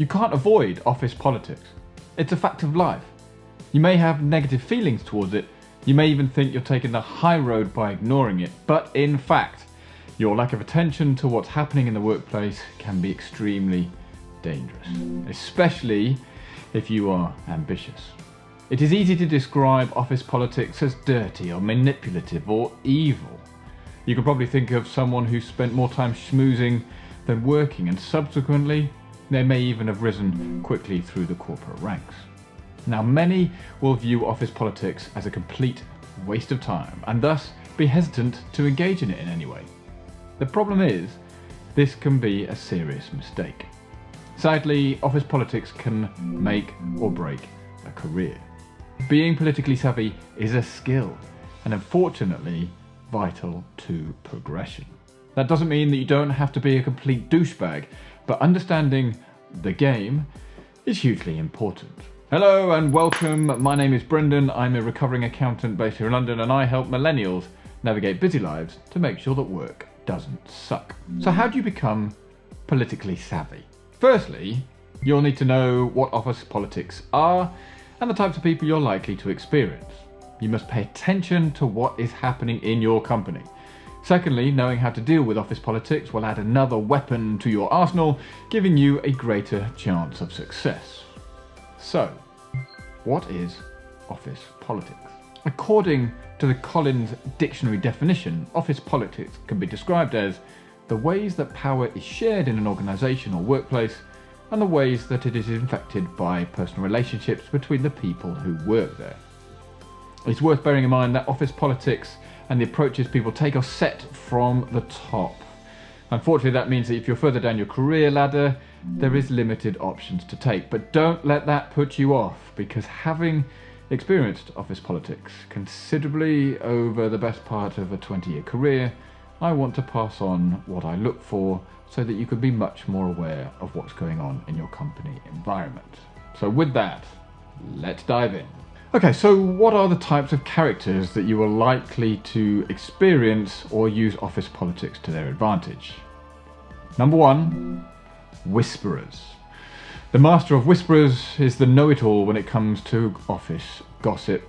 You can't avoid office politics. It's a fact of life. You may have negative feelings towards it. You may even think you're taking the high road by ignoring it. But in fact, your lack of attention to what's happening in the workplace can be extremely dangerous, especially if you are ambitious. It is easy to describe office politics as dirty or manipulative or evil. You could probably think of someone who spent more time schmoozing than working, and subsequently they may even have risen quickly through the corporate ranks. Now, many will view office politics as a complete waste of time and thus be hesitant to engage in it in any way. The problem is, this can be a serious mistake. Sadly, office politics can make or break a career. Being politically savvy is a skill and unfortunately vital to progression. That doesn't mean that you don't have to be a complete douchebag, but understanding the game is hugely important. Hello and welcome, my name is Brendan. I'm a recovering accountant based here in London, and I help millennials navigate busy lives to make sure that work doesn't suck. So how do you become politically savvy? Firstly, you'll need to know what office politics are and the types of people you're likely to experience. You must pay attention to what is happening in your company. Secondly, knowing how to deal with office politics will add another weapon to your arsenal, giving you a greater chance of success. So, what is office politics? According to the Collins Dictionary definition, office politics can be described as the ways that power is shared in an organisation or workplace, and the ways that it is infected by personal relationships between the people who work there. It's worth bearing in mind that office politics and the approaches people take are set from the top. Unfortunately, that means that if you're further down your career ladder, there is limited options to take. But don't let that put you off, because having experienced office politics considerably over the best part of a 20-year career, I want to pass on what I look for so that you can be much more aware of what's going on in your company environment. So with that, let's dive in. Okay, so what are the types of characters that you are likely to experience or use office politics to their advantage? Number one, whisperers. The master of whisperers is the know-it-all when it comes to office gossip.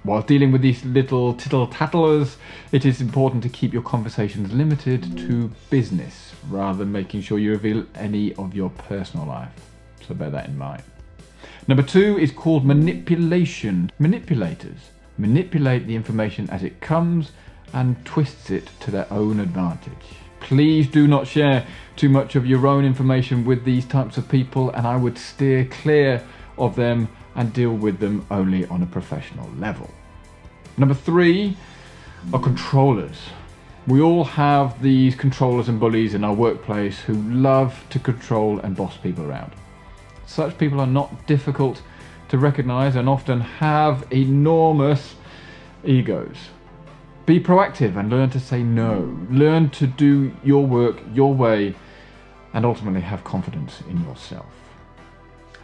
While dealing with these little tittle-tattlers, it is important to keep your conversations limited to business rather than making sure you reveal any of your personal life. So bear that in mind. Number two is called manipulation. Manipulators manipulate the information as it comes and twists it to their own advantage. Please do not share too much of your own information with these types of people, and I would steer clear of them and deal with them only on a professional level. Number three are controllers. We all have these controllers and bullies in our workplace who love to control and boss people around. Such people are not difficult to recognize and often have enormous egos. Be proactive and learn to say no. Learn to do your work your way and ultimately have confidence in yourself.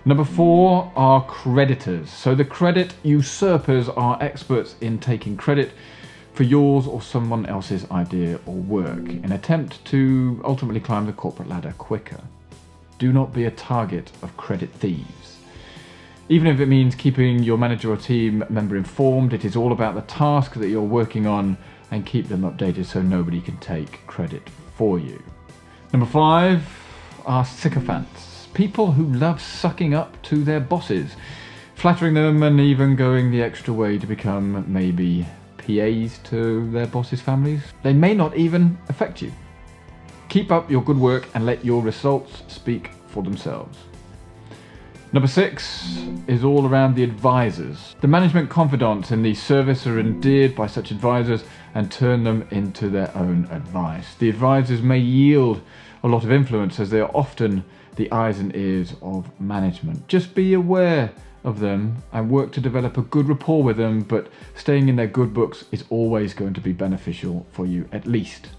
Number four are creditors. So the credit usurpers are experts in taking credit for yours or someone else's idea or work in an attempt to ultimately climb the corporate ladder quicker. Do not be a target of credit thieves. Even if it means keeping your manager or team member informed, it is all about the task that you're working on, and keep them updated so nobody can take credit for you. Number five are sycophants. People who love sucking up to their bosses, flattering them and even going the extra way to become maybe PAs to their bosses' families. They may not even affect you. Keep up your good work and let your results speak for themselves. Number six is all around the advisors. The management confidants in the service are endeared by such advisors and turn them into their own advice. The advisors may yield a lot of influence as they are often the eyes and ears of management. Just be aware of them and work to develop a good rapport with them, but staying in their good books is always going to be beneficial for you, at least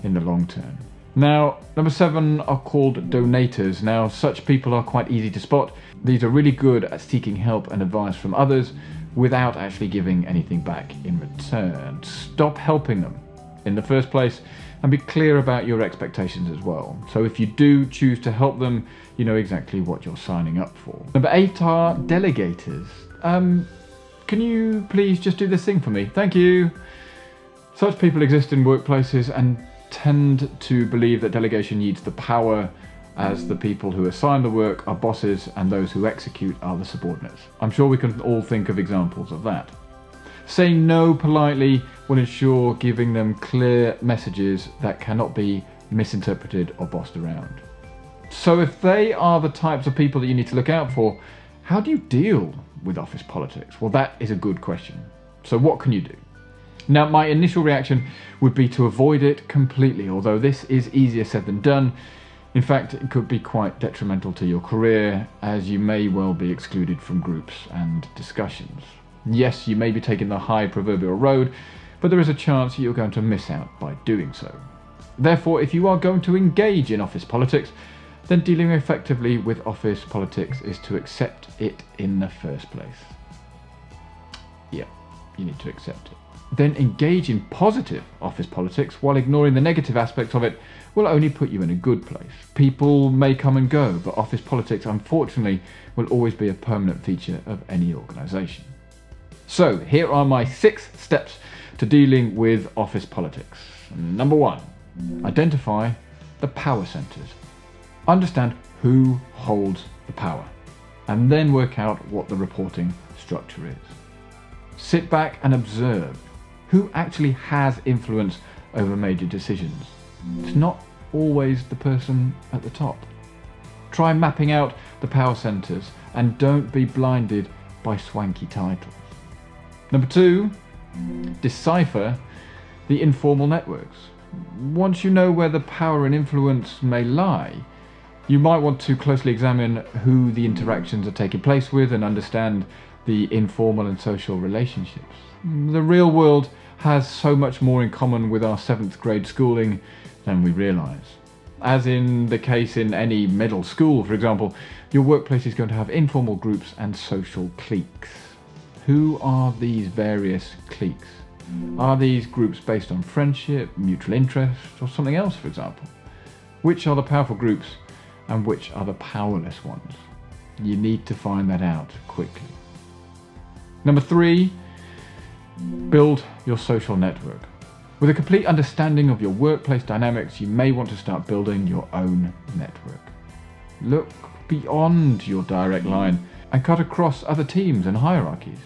in the long term. Now, number seven are called donators. Now, such people are quite easy to spot. These are really good at seeking help and advice from others without actually giving anything back in return. Stop helping them in the first place and be clear about your expectations as well. So if you do choose to help them, you know exactly what you're signing up for. Number 8 are delegators. Can you please just do this thing for me? Thank you. Such people exist in workplaces and tend to believe that delegation yields the power, as the people who assign the work are bosses and those who execute are the subordinates. I'm sure we can all think of examples of that. Saying no politely will ensure giving them clear messages that cannot be misinterpreted or bossed around. So if they are the types of people that you need to look out for, how do you deal with office politics? Well, that is a good question. So what can you do? Now, my initial reaction would be to avoid it completely, although this is easier said than done. In fact, it could be quite detrimental to your career, as you may well be excluded from groups and discussions. Yes, you may be taking the high proverbial road, but there is a chance you're going to miss out by doing so. Therefore, if you are going to engage in office politics, then dealing effectively with office politics is to accept it in the first place. Yeah, you need to accept it. Then engage in positive office politics while ignoring the negative aspects of it will only put you in a good place. People may come and go, but office politics, unfortunately, will always be a permanent feature of any organisation. So here are my 6 steps to dealing with office politics. Number 1, identify the power centres. Understand who holds the power, and then work out what the reporting structure is. Sit back and observe who actually has influence over major decisions. It's not always the person at the top. Try mapping out the power centres and don't be blinded by swanky titles. Number 2, decipher the informal networks. Once you know where the power and influence may lie, you might want to closely examine who the interactions are taking place with and understand the informal and social relationships. The real world has so much more in common with our 7th grade schooling than we realise. As in the case in any middle school, for example, your workplace is going to have informal groups and social cliques. Who are these various cliques? Are these groups based on friendship, mutual interest, or something else, for example? Which are the powerful groups and which are the powerless ones? You need to find that out quickly. Number 3, build your social network. With a complete understanding of your workplace dynamics, you may want to start building your own network. Look beyond your direct line and cut across other teams and hierarchies.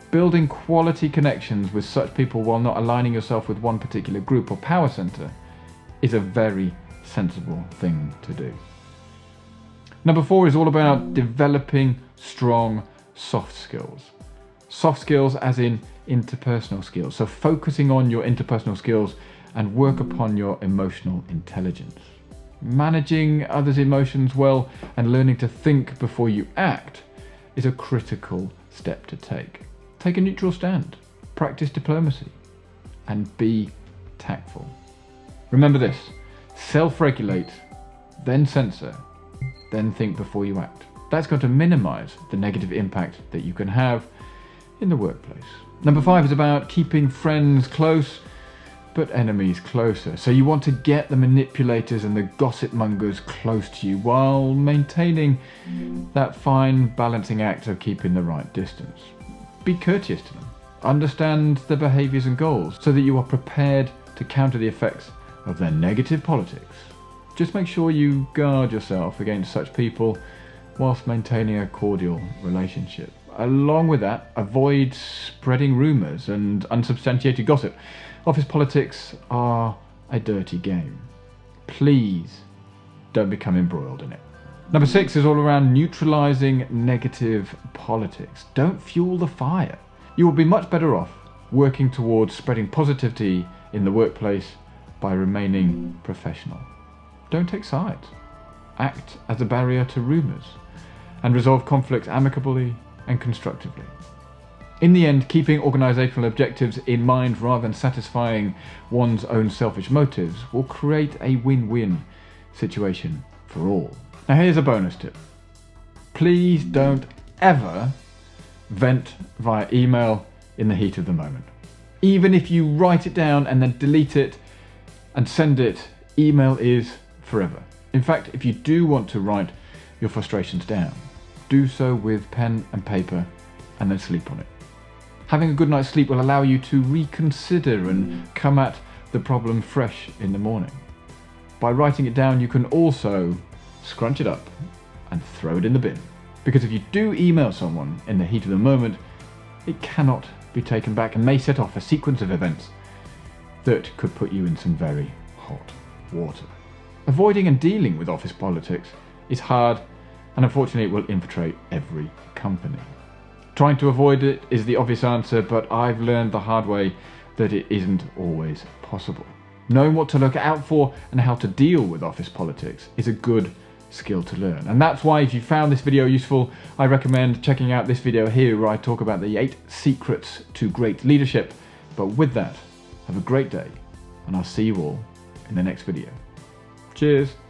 Building quality connections with such people while not aligning yourself with one particular group or power centre is a very sensible thing to do. Number 4 is all about developing strong soft skills. Soft skills as in interpersonal skills. So focusing on your interpersonal skills and work upon your emotional intelligence. Managing others' emotions well and learning to think before you act is a critical step to take. Take a neutral stand, practice diplomacy, and be tactful. Remember this: self-regulate, then censor, then think before you act. That's going to minimize the negative impact that you can have in the workplace. Number 5 is about keeping friends close, but enemies closer. So you want to get the manipulators and the gossip mongers close to you while maintaining that fine balancing act of keeping the right distance. Be courteous to them. Understand their behaviours and goals so that you are prepared to counter the effects of their negative politics. Just make sure you guard yourself against such people whilst maintaining a cordial relationship. Along with that, avoid spreading rumours and unsubstantiated gossip. Office politics are a dirty game. Please don't become embroiled in it. Number 6 is all around neutralising negative politics. Don't fuel the fire. You will be much better off working towards spreading positivity in the workplace by remaining professional. Don't take sides. Act as a barrier to rumours and resolve conflicts amicably and constructively. In the end, keeping organisational objectives in mind rather than satisfying one's own selfish motives will create a win-win situation for all. Now here's a bonus tip. Please don't ever vent via email in the heat of the moment. Even if you write it down and then delete it, and send it. Email is forever. In fact, if you do want to write your frustrations down, do so with pen and paper and then sleep on it. Having a good night's sleep will allow you to reconsider and come at the problem fresh in the morning. By writing it down, you can also scrunch it up and throw it in the bin. Because if you do email someone in the heat of the moment, it cannot be taken back and may set off a sequence of events that could put you in some very hot water. Avoiding and dealing with office politics is hard, and unfortunately it will infiltrate every company. Trying to avoid it is the obvious answer, but I've learned the hard way that it isn't always possible. Knowing what to look out for and how to deal with office politics is a good skill to learn. And that's why if you found this video useful, I recommend checking out this video here where I talk about the 8 secrets to great leadership. But with that, have a great day, and I'll see you all in the next video. Cheers.